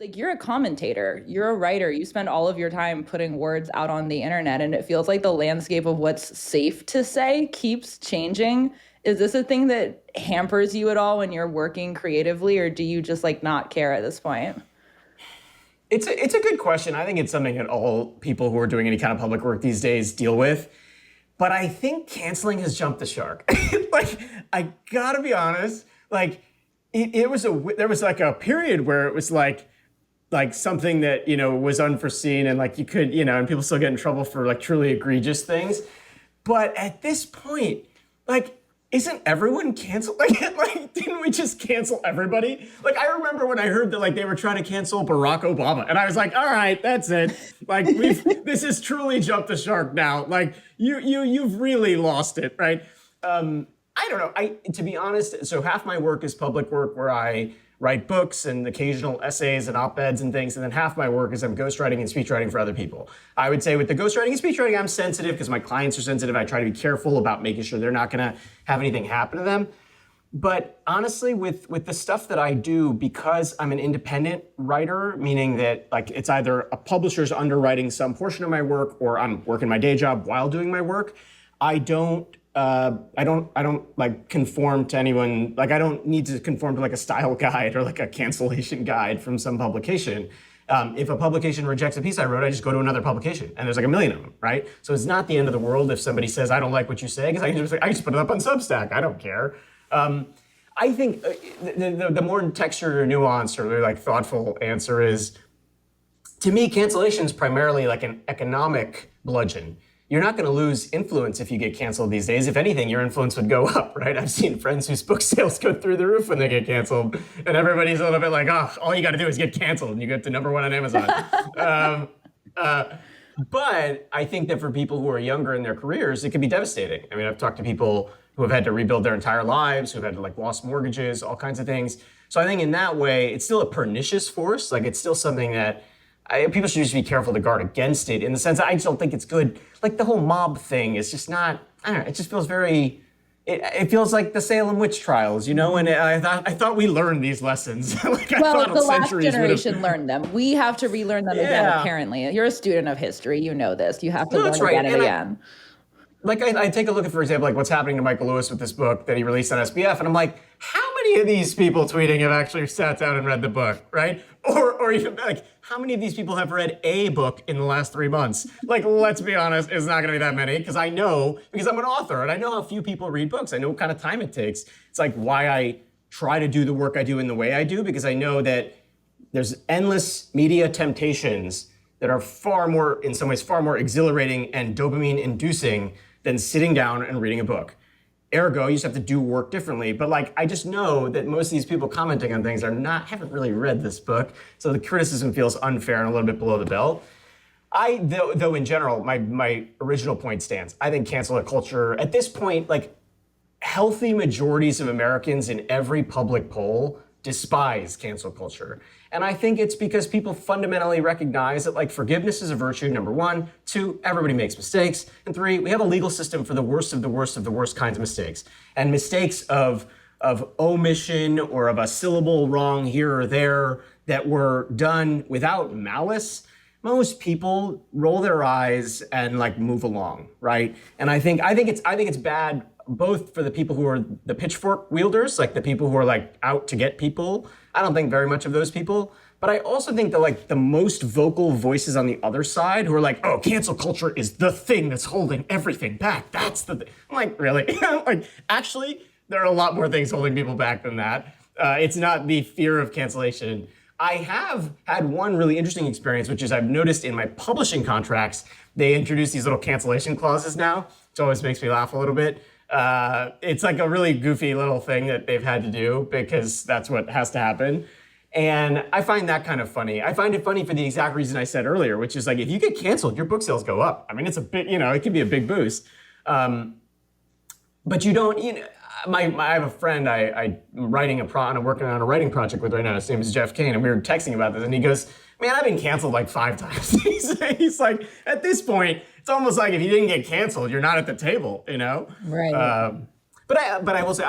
like you're a commentator, you're a writer, you spend all of your time putting words out on the internet, and it feels like the landscape of what's safe to say keeps changing. Is this a thing that hampers you at all when you're working creatively, or do you just like not care at this point? It's a good question. I think it's something that all people who are doing any kind of public work these days deal with. But I think canceling has jumped the shark. Like, I gotta be honest. Like, there was like a period where it was like something that was unforeseen, and like you could and people still get in trouble for like truly egregious things. But at this point, like, isn't everyone canceled? Like, didn't we just cancel everybody? Like, I remember when I heard that like they were trying to cancel Barack Obama, and I was like, all right, that's it. Like, this has truly jumped the shark now. Like, you've really lost it, right? I don't know. To be honest, so half my work is public work where I write books and occasional essays and op-eds and things, and then half my work is I'm ghostwriting and speechwriting for other people. I would say with the ghostwriting and speechwriting, I'm sensitive because my clients are sensitive. I try to be careful about making sure they're not going to have anything happen to them. But honestly, with the stuff that I do, because I'm an independent writer, meaning that like it's either a publisher's underwriting some portion of my work or I'm working my day job while doing my work, I don't like conform to anyone. Like, I don't need to conform to like a style guide or like a cancellation guide from some publication. If a publication rejects a piece I wrote, I just go to another publication, and there's like a million of them, right? So it's not the end of the world if somebody says I don't like what you say, because I can just put it up on Substack. I don't care. I think the more textured or nuanced or really like thoughtful answer is, to me, cancellation is primarily like an economic bludgeon. You're not going to lose influence if you get canceled these days. If anything, your influence would go up, right? I've seen friends whose book sales go through the roof when they get canceled, and everybody's a little bit like, oh, all you got to do is get canceled, and you get to #1 on Amazon. But I think that for people who are younger in their careers, it can be devastating. I mean, I've talked to people who have had to rebuild their entire lives, who've had to like lost mortgages, all kinds of things. So I think in that way, it's still a pernicious force. Like, it's still something that people should just be careful to guard against it, in the sense that I just don't think it's good. Like, the whole mob thing is just not, I don't know, it just feels very, it feels like the Salem witch trials, and I thought we learned these lessons. Like, I Well, thought the last centuries generation learned them. We have to relearn them again, Yeah. apparently. You're a student of history. You know this. You have to No, learn that's right. again and And again. Like, I take a look at, for example, like what's happening to Michael Lewis with this book that he released on SBF, and I'm like, how many of these people tweeting have actually sat down and read the book, right? Or even like, how many of these people have read a book in the last 3 months? Like, let's be honest, it's not going to be that many, because I'm an author, and I know how few people read books. I know what kind of time it takes. It's like why I try to do the work I do in the way I do, because I know that there's endless media temptations that are in some ways, far more exhilarating and dopamine inducing than sitting down and reading a book. Ergo, you just have to do work differently. But like, I just know that most of these people commenting on things haven't really read this book. So the criticism feels unfair and a little bit below the belt. Though in general, my original point stands. I think cancel culture at this point, like, healthy majorities of Americans in every public poll despise cancel culture. And I think it's because people fundamentally recognize that, like, forgiveness is a virtue, #1. 2, everybody makes mistakes. And 3, we have a legal system for the worst of the worst of the worst kinds of mistakes. And mistakes of omission or of a syllable wrong here or there that were done without malice, most people roll their eyes and like move along, right? And I think it's bad both for the people who are the pitchfork wielders, like the people who are like out to get people. I don't think very much of those people. But I also think that like the most vocal voices on the other side who are like, oh, cancel culture is the thing that's holding everything back. That's the thing. I'm like, really? Like, actually, there are a lot more things holding people back than that. It's not the fear of cancellation. I have had one really interesting experience, which is I've noticed in my publishing contracts, they introduce these little cancellation clauses now, which always makes me laugh a little bit. It's like a really goofy little thing that they've had to do because that's what has to happen. And I find that kind of funny. I find it funny for the exact reason I said earlier, which is like, if you get canceled, your book sales go up. I mean, it's a bit, it can be a big boost. But you don't, I have a friend I'm working on a writing project with right now. His name is Jeff Kane, and we were texting about this, and he goes, man, I've been canceled like 5 times. He's like, at this point, it's almost like if you didn't get canceled, you're not at the table, Right. But I will say,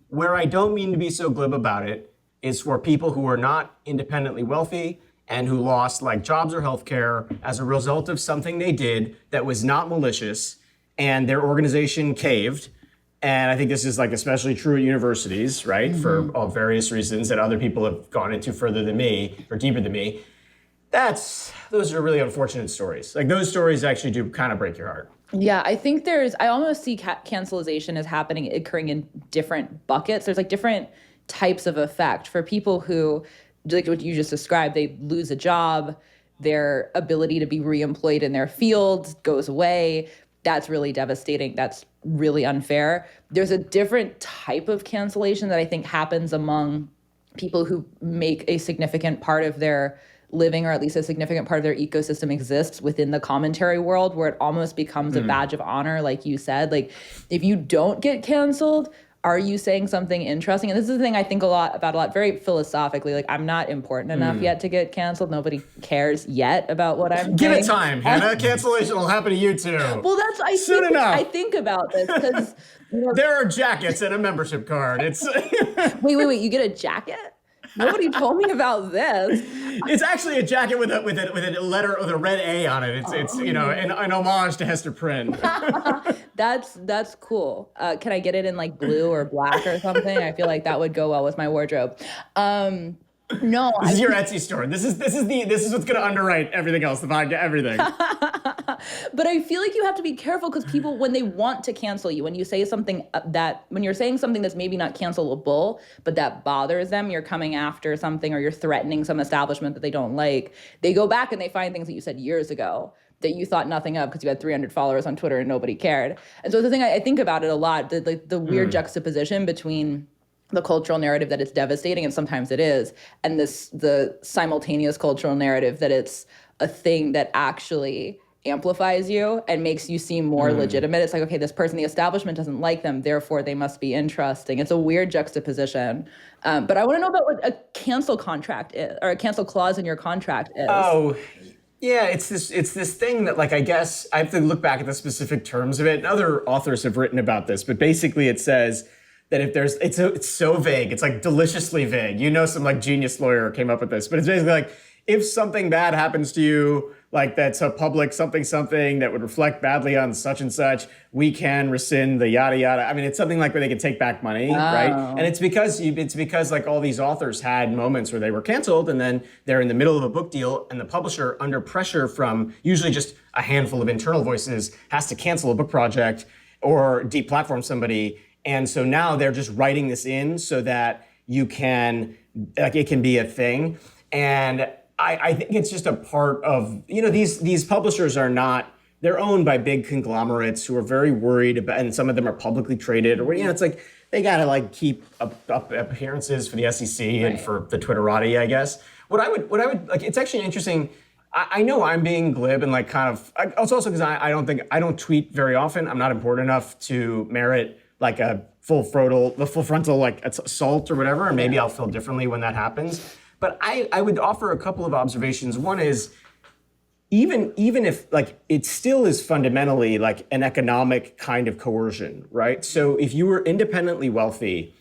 where I don't mean to be so glib about it is for people who are not independently wealthy and who lost like jobs or healthcare as a result of something they did that was not malicious and their organization caved. And I think this is like especially true at universities, right? For all various reasons that other people have gone into further than me or deeper than me. Those are really unfortunate stories. Like those stories actually do kind of break your heart. Yeah, I think I almost see cancelization as occurring in different buckets. There's like different types of effect for people who, like what you just described, they lose a job, their ability to be reemployed in their field goes away. That's really devastating. That's really unfair. There's a different type of cancellation that I think happens among people who make a significant part of their living, or at least a significant part of their ecosystem exists within the commentary world, where it almost becomes a badge of honor, like you said. Like, if you don't get canceled, are you saying something interesting? And this is the thing I think a lot, very philosophically. Like, I'm not important enough yet to get canceled. Nobody cares yet about what I'm Give saying. it time, Hannah. Cancellation will happen to you too. Well, I think about this because there are jackets and a membership card. It's wait, you get a jacket? Nobody told me about this. It's actually a jacket with a letter with a red A on it. It's an homage to Hester Prynne. That's cool. Can I get it in like blue or black or something? I feel like that would go well with my wardrobe. No, this is your Etsy store. This is what's going to underwrite everything else. The vodka, everything. But I feel like you have to be careful because people, when they want to cancel you, when you say something when you're saying something that's maybe not cancelable, but that bothers them, you're coming after something or you're threatening some establishment that they don't like. They go back and they find things that you said years ago that you thought nothing of because you had 300 followers on Twitter and nobody cared. And so the thing I think about it a lot, the weird juxtaposition between the cultural narrative that it's devastating, and sometimes it is, and the simultaneous cultural narrative that it's a thing that actually amplifies you and makes you seem more legitimate. It's like, okay, this person, the establishment doesn't like them, therefore they must be interesting. It's a weird juxtaposition. But I want to know about what a cancel contract is, or a cancel clause in your contract is. Oh, yeah, it's this thing that, like, I guess I have to look back at the specific terms of it. And other authors have written about this, but basically it says that if there's, it's so vague, it's like deliciously vague. Some like genius lawyer came up with this, but it's basically like, if something bad happens to you, like that's a public something that would reflect badly on such and such, we can rescind the yada yada. I mean, it's something like where they can take back money, right? And it's because like all these authors had moments where they were canceled, and then they're in the middle of a book deal, and the publisher, under pressure from usually just a handful of internal voices, has to cancel a book project or deplatform somebody. And so now they're just writing this in so that it can be a thing. And I think it's just a part of, these publishers they're owned by big conglomerates who are very worried about, and some of them are publicly traded, or, it's like, they gotta like keep up appearances for the SEC and for the Twitterati, I guess. What I would like, it's actually interesting. I know I'm being glib and like kind of, it's also because I don't tweet very often. I'm not important enough to merit like a full frontal like assault or whatever, and maybe I'll feel differently when that happens. But I would offer a couple of observations. One is, even if like it still is fundamentally like an economic kind of coercion, right? So if you were independently wealthy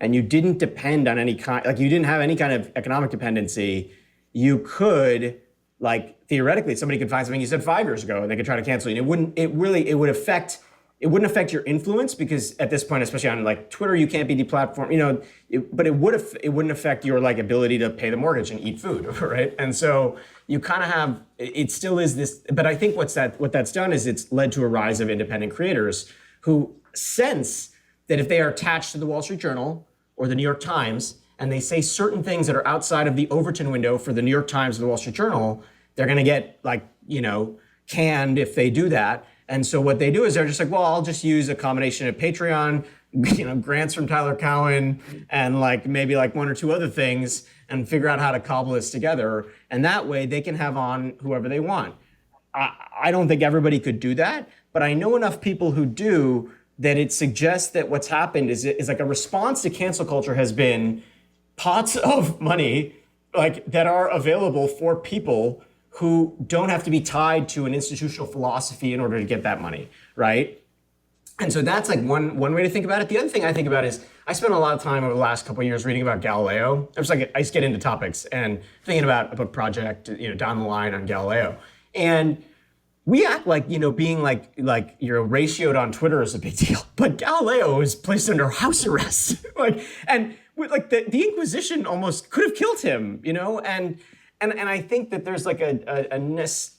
and you didn't depend on you didn't have any kind of economic dependency, you could, like, theoretically, somebody could find something you said 5 years ago and they could try to cancel you. And it wouldn't affect your influence, because at this point, especially on like Twitter, you can't be deplatformed, but it wouldn't affect your like ability to pay the mortgage and eat food, right? And so you kind of have, it still is this, but I think what that's done is it's led to a rise of independent creators who sense that if they are attached to the Wall Street Journal or the New York Times, and they say certain things that are outside of the Overton window for the New York Times or the Wall Street Journal, they're gonna get like, canned if they do that. And so what they do is they're just like, well, I'll just use a combination of Patreon, grants from Tyler Cowen, and like maybe like one or two other things, and figure out how to cobble this together. And that way they can have on whoever they want. I don't think everybody could do that, but I know enough people who do that it suggests that what's happened is like a response to cancel culture has been pots of money like that are available for people who don't have to be tied to an institutional philosophy in order to get that money, right? And so that's like one way to think about it. The other thing I think about is I spent a lot of time over the last couple of years reading about Galileo. I just get into topics and thinking about a book project, down the line on Galileo. And we act like, being like ratioed on Twitter is a big deal, but Galileo was placed under house arrest. The Inquisition almost could have killed him, and I think that there's like it's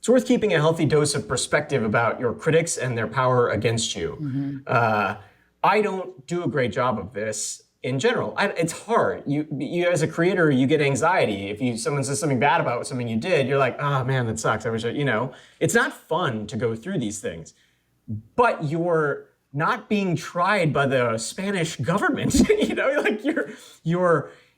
worth keeping a healthy dose of perspective about your critics and their power against you. Mm-hmm. I don't do a great job of this in general. It's hard. You as a creator, you get anxiety. If someone says something bad about something you did, you're like, oh man, that sucks. I wish it's not fun to go through these things. But you're not being tried by the Spanish government.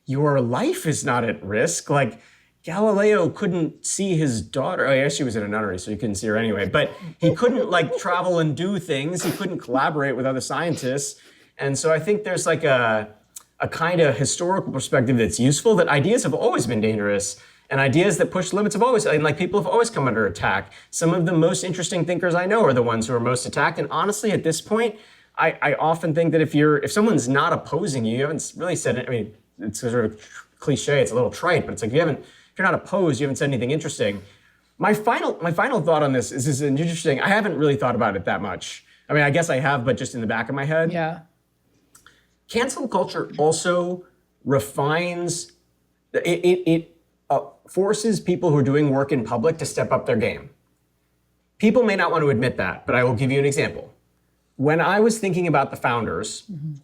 Your life is not at risk. Like, Galileo couldn't see his daughter. I guess she was in a nunnery, so he couldn't see her anyway. But he couldn't travel and do things. He couldn't collaborate with other scientists. And so I think there's like a kind of historical perspective that's useful, that ideas have always been dangerous, and ideas that push limits people have always come under attack. Some of the most interesting thinkers I know are the ones who are most attacked. And honestly, at this point, I often think that if someone's not opposing you, you haven't really said it. I mean, it's sort of cliche, it's a little trite, but it's like if you're not opposed, you haven't said anything interesting. My final thought on this is an interesting. I haven't really thought about it that much. I mean, I guess I have, but just in the back of my head. Yeah. Cancel culture also refines. It forces people who are doing work in public to step up their game. People may not want to admit that, but I will give you an example. When I was thinking about the founders, mm-hmm.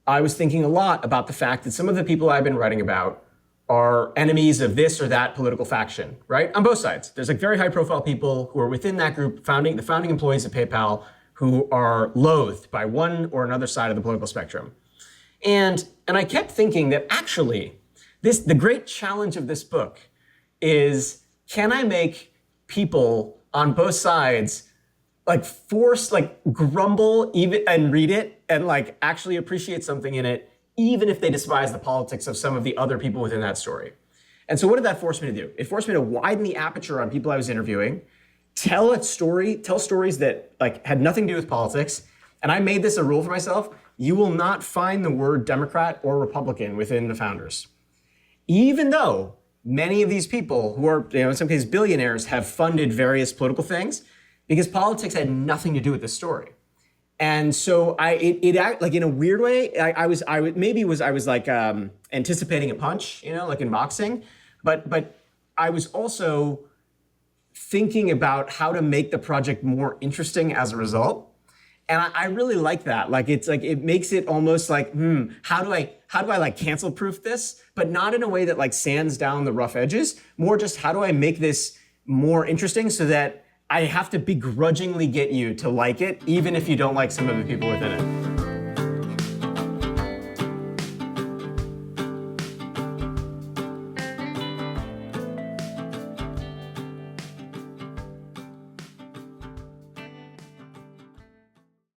I was thinking a lot about the fact that some of the people I've been writing about are enemies of this or that political faction, right? On both sides. There's very high profile people who are within that group, the founding employees of PayPal, who are loathed by one or another side of the political spectrum. And I kept thinking that actually, the great challenge of this book is, can I make people on both sides grumble even and read it and actually appreciate something in it, even if they despise the politics of some of the other people within that story. And so what did that force me to do? It forced me to widen the aperture on people I was interviewing, tell stories that had nothing to do with politics. And I made this a rule for myself. You will not find the word Democrat or Republican within the founders. Even though many of these people who are, in some cases billionaires, have funded various political things, because politics had nothing to do with the story. And so in a weird way, I was anticipating a punch, like in boxing, but I was also thinking about how to make the project more interesting as a result. And I really like that. It makes it almost how do I cancel proof this, but not in a way that sands down the rough edges, more just how do I make this more interesting so that I have to begrudgingly get you to like it, even if you don't like some of the people within it.